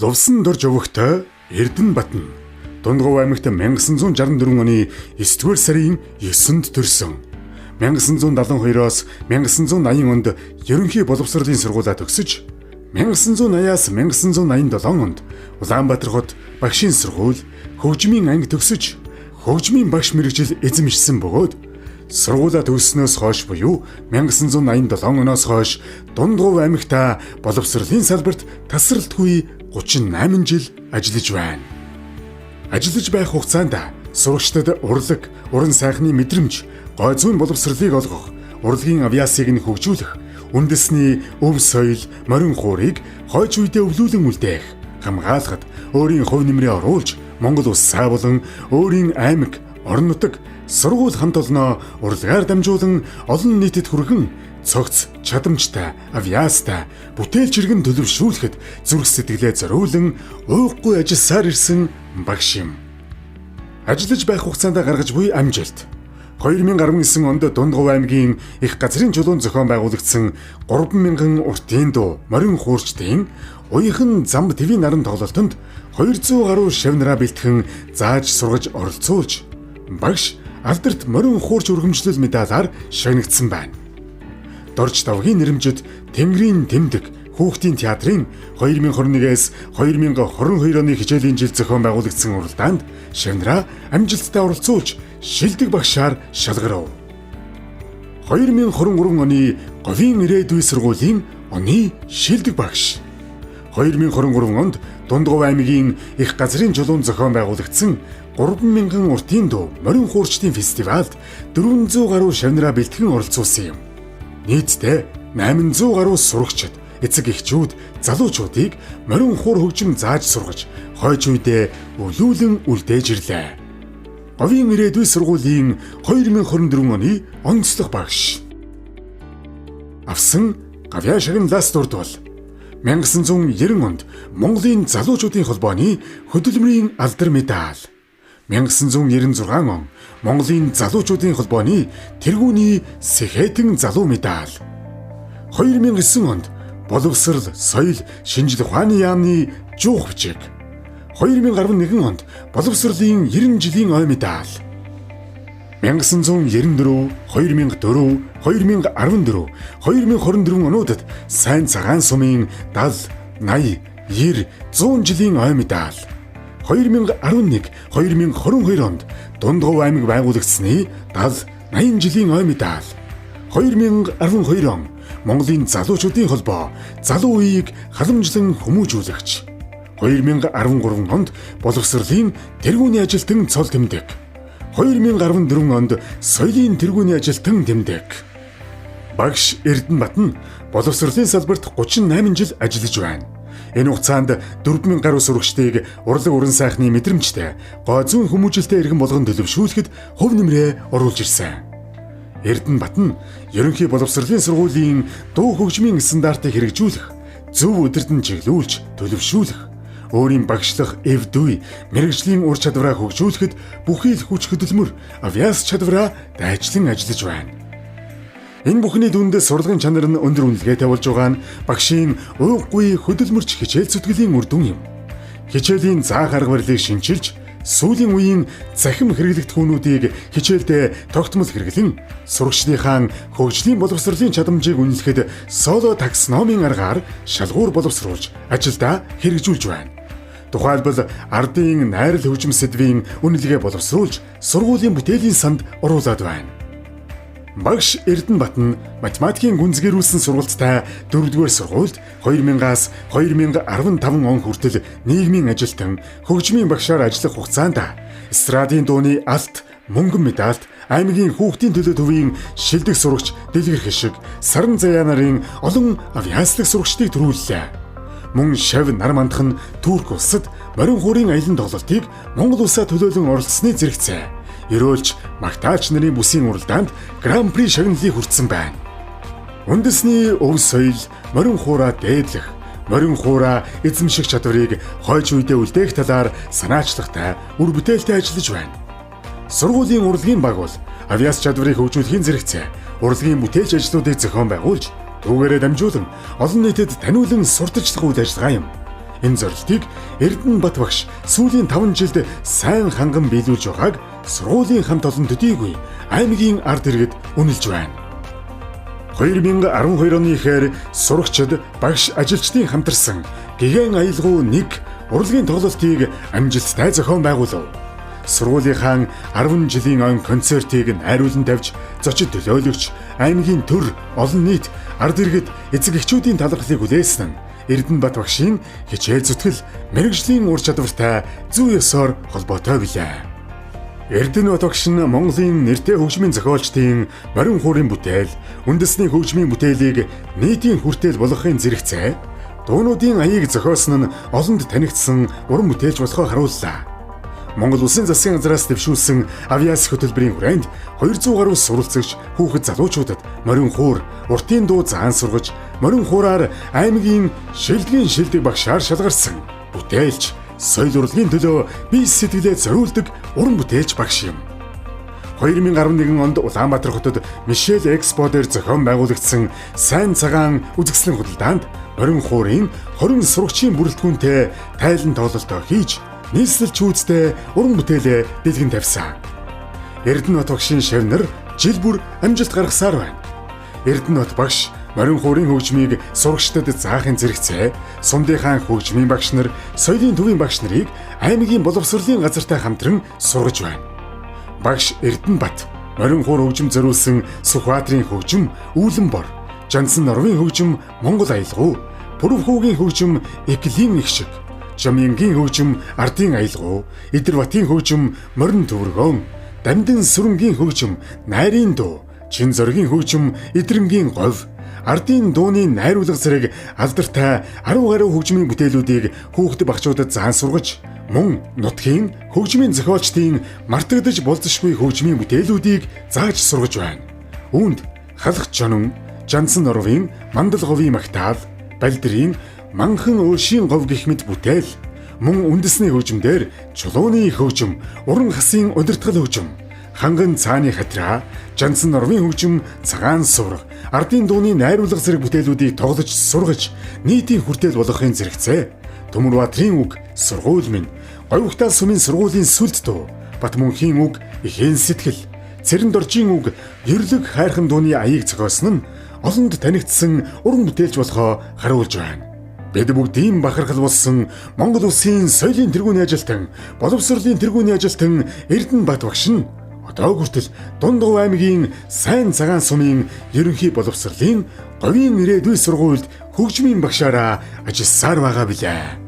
Лувсан дорж өвөгтэй Эрдэнэбатан Дундгов аймагт 1964 оны 9-р сарын 9-нд төрсөн. 1972-оос 1980 онд ерөнхий боловсролын сургуулаа төгсөж 1980-аас 1987 онд Улаанбаатар хот багшийн сургууль, хөгжмийн анги төгсөж хөгжмийн багш мэргэжил эзэмшсэн бөгөөд сургуулаа төгссөнөөс хойш буюу 1987 оноос хойш Дундгов аймагт боловсролын салбарт тасралтгүй 38 жил ажиллаж байна. Ажиллаж байх хугацаанд сурагчдад урлаг, уран сайхны мэдрэмж, гой зүйн боловсролыг олгох, урлагийн авиасыг нь хөгжүүлэх, үндэсний өв соёл, морин хуурыг хойч үедээ өвлүүлэн үлдээх, хамгаалахад өөрийн хувь нэмрээ оруулж, Монгол улсаа болон өөрийн аймаг, орон нутаг, сургууль хамт олноо урлагаар дамжуулан олон нийтэд хүргэн цогц, чадамжтай, авиастай, бүтээлч иргэн төлөвшүүлэхэд зүрх сэтгэлээ зориулан ууггүй ажилласаар ирсэн багш юм. Ажиллаж байх хугацаанд гаргаж буй амжилт 2019 онд Дундгов аймгийн их газрын чулуун зохион байгуулагдсан 3000 уртын дуу, морин хуурчдын уяхан зам твийн наран тоглолтод 200 гаруй шавнараа бэлтгэн зааж сургаж оролцуулж багш алдарт морин хуурч өргөмжлөл медалаар шагнагдсан байна. Дорж давгийн нэрэмжид Тэнгэрийн тэмдэг хүүхдийн театрын 2021-ээс 2022 оны хичээлийн жил зохион байгуулагдсан уралдаанд шавнараа амжилттай оролцуулж шилдэг багшаар шалгарав. 2023 оны говийн ирээдүйн сургуулийн оны шилдэг багш. 2023 онд Дундгов аймгийн их газрын чулуун зохион байгуулагдсан 3000 уртын дуу, морин хуурчдын фестивальд 400 гаруй шавнараа бэлтгэн оролцуулсан юм. Нийтдээ 800 гаруй сурагчид, эцэг эхчүүд, залуучуудыг морин хуур хөгжим зааж сургаж, хойч үедээ өвлүүлэн үлдээж ирлээ. Говийн ирээдүйн сургуулийн 2024 оны онцлог багш. Авсан гавьяа шагналаас дурдвал 1990 онд Монголын залуучуудын холбооны хөдөлмөрийн алдар медаль, 1996 он Монголын залуучуудын холбооны тэргүүний сэхэтэн залуу медаль, 2009 онд боловсрал, соёл, шинжлэх ухааны яамны жуух бичиг, 2011 онд боловсролын 90 жилийн ой медаль, 1994, 2004, 2014, 2024 онуудад сайн цагаан сумын 70, 80, 90, 100 жилийн ой медаль, 2011, 2022 онд Дундгов аймаг байгуулагдсны 70, 80 жилийн ой медаль, 2012 он Монголын залуучуудын холбоо залуу үеийг халамжлан хүмүүжүүлэгч, 2013 онд боловсролын тэргүүний ажилтан цол тэмдэг, 2014 онд соёлын тэргүүний ажилтан тэмдэг. Багш Эрдэнэбатан боловсролын салбарт 38 жил ажиллаж байна. Энэ хугацаанд 4000 гаруй сурагчдыг урлаг уран сайхны мэдрэмжтэй, гой зүйн хүмүүжилтэй иргэн болгон төлөвшүүлэхэд хувь нэмрээ оруулж ирсэн. Эрдэнэбатан ерөнхий боловсролын сургуулийн дуу хөгжмийн стандартыг хэрэгжүүлэх, зөв удирдан чиглүүлж, төлөвшүүлэх, өөрийн багшлах эв дүй, мэргэжлийн ур чадвараа хөгжүүлэхэд бүхий л хүч хөдөлмөр, авиас чадвараа дайчлан ажиллаж байна. Энэ бүхний дүнд сурлагын чанар нь өндөр үнэлгээтэй болж байгаа нь багшийн ууггүй хөдөлмөрч хичээл зүтгэлийн үр дүн юм. Хичээлийн заах арга барилыг шинчилж, сүүлийн үеийн захим хэрэглэгдэх хүнүүдийг хичээлдээ тогтмол хэрэглэн, сурагчдынхаа хөгжлийн боловсролын чадамжийг үнэлэхэд соло таксономийн аргаар шалгуур боловсруулж, ажилдаа хэрэгжүүлж байна. Тухайлбал ардын найрал хөгжим сэдвийн үнэлгээ боловсруулж, сургуулийн бүтээлийн санд оруулаад байна. Багш Эрдэнэбатан математикийн гүнзгийрүүлсэн сургалттай 4-р сургуульд 2000-аас 2015 он хүртэл нийгмийн ажилтан, хөгжмийн багшаар ажиллах хугацаанд эстрадын дууны алт, мөнгөн медальт, аймгийн хүүхдийн төлөө төвийн шилдэг сурагч Дэлгэр Хишиг, Саран Заяа нарын олон авиаслаг сурагчдыг төрүүллээ. Мөн шав нар мандах нь Турк улсад морин хуурын аялан тоглолтыг Монгол улсаа төлөөлөн оролцсны зэрэгцээ. Ерөөлж магтаалч нарын бүсийн уралдаанд гран-при шагналыг хүртсэн байна. Үндэсний өв соёл, морин хуураа дээдлэх, морин хуураа эзэмших чадварыг хойч үедээ үлдээх талаар санаачлагтай, үр бүтээлтэй ажиллаж байна. Сургуулийн урлагийн баг бол авиас чадварыг хөгжүүлэхийн зэрэгцээ, урлагийн бүтээлч ажлуудыг зохион байгуулж, түүгээрээ дамжуулан олон нийтэд таниулан сурталчлах үйл ажиллагаа юм. Энэ зорилтыг Эрдэнэбат багш сүүлийн 5 жилд сайн ханган биелүүлж байгааг сургуулийн хамт олон төдийгүй аймгийн ард иргэд үнэлж байна. 2012 оны ихэр сурагчид, багш, ажилчдын хамтарсан гигэн аялгау 1 урлагийн тоглолтыг амжилттай зохион байгуулав. Сургуулийнхаа 10 жилийн он концертыг найруулан тавьж, зочид төлөөлөгч, аймгийн төр, олон нийт, ард иргэд, эцэг эхчүүдийн талархлыг хүлээсэн нь Эрдэнэбат багшийн хичээл зүтгэл, мэргэжлийн ур чадвартай зүй ёсоор холбоотой билээ. Эрдэнэбат багш нь Монголын нэртэй хөгжмийн зохиолчдын морин хуурын бүтээл, үндэсний хөгжмийн бүтээлийг нийтийн хүртээл болгохын зэрэгцээ, дуунуудын аяыг зохиосон нь олонд танигдсан уран бүтээлч болохоо харууллаа. Монгол Улсын засгийн газраас дэвшүүлсэн авиас хөтөлбөрийн хүрээнд 200 гаруй суралцагч хүүхэд залуучуудад морин хуур, уртын дуу заан сургаж, морин хуураар аймгийн шилдэг багшаар шалгарсан бүтээлч, соёл урлагийн төлөө бие сэтгэлээ зориулдаг уран бүтээлч багш юм. 2011 онд Улаанбаатар хотод Мишель Экспо дээр зохион байгуулагдсан сайн цагаан үзэсгэлэн худалдаанд морин хуурын 20 сурагчийн бүрэлдэхүүнтэй тайлан тоглолтоо хийж нийслэлч үзтэй уран бүтээлээ дэлгэн тавьсан. Эрдэнэбат багшийн шавнар жил бүр амжилт гаргасаар байна. Эрдэнэбат багш морин хуурын хөгжмийг сурагчдад заахын зэрэгцээ, Сумдын хөгжмийн багш нар, соёлын төвийн багш нарыг аймгийн боловсролын газартай хамтран сургаж байна. Багш Эрдэнэбат морин хуур хөгжим зориулсан Сүхбаатарын хөгжим Үүлэн бор, Жансан Норвын хөгжим Монгол аялгау, Пүрэвхүүгийн хөгжим Эклийн их шиг, Жамянгийн хөгжим Ардын аялгау, Идэрбатын хөгжим Морин төвөргөөн, Дамдын сүрэнгийн хөгжим Найрын дуу, Чин зоргийн хөгжим Идрэнгийн говь, Ардын дууны найруулга зэрэг алдартай 10 гаруй хөгжмийн бүтээлүүдийг хүүхэд багчуудад заан сургаж, мөн нутгийн хөгжмийн зохиолчдын мартагдаж болзошгүй хөгжмийн бүтээлүүдийг зааж сургаж байна. Үүнд халах жонон, Жансан Норвын Мандал говийн магтаал, Балдрын Манхан өөшийн говь гэх мэт бүтээл, мөн үндэсний хөгжмөөр чулууны хөгжим, уран хасын удирдгал хөгжим, ханган цааны хатраа, Жансан Норвын хөгжим, цагаан сурга, ардын дууны найруулга зэрэг бүтээлүүдийг тоглож сургаж, нийтийн хүртээл болгохын зэрэгцээ, Төмөрбаатарын үг сургууль минь, Говьхтал сумын сургуулийн сүлд дуу, Батмөнхийн үг ихэн сэтгэл, Цэрэн доржийн үг ёрлог хайрхан дууны аяыг зохиосон нь олонд танигдсан уран бүтээлч болохоо харуулж байна. Бид бүгдийн бахархал болсон Монгол Улсын соёлын тэргүүний ажилтан, боловсролын тэргүүний ажилтан Эрдэнэбат багш нь одоо хүртэл Дундгов аймгийн сайн цагаан сумын ерөнхий боловсролын говийн ирээдүйн сургуульд хөгжмийн багшаараа ажилласаар байгаа билээ.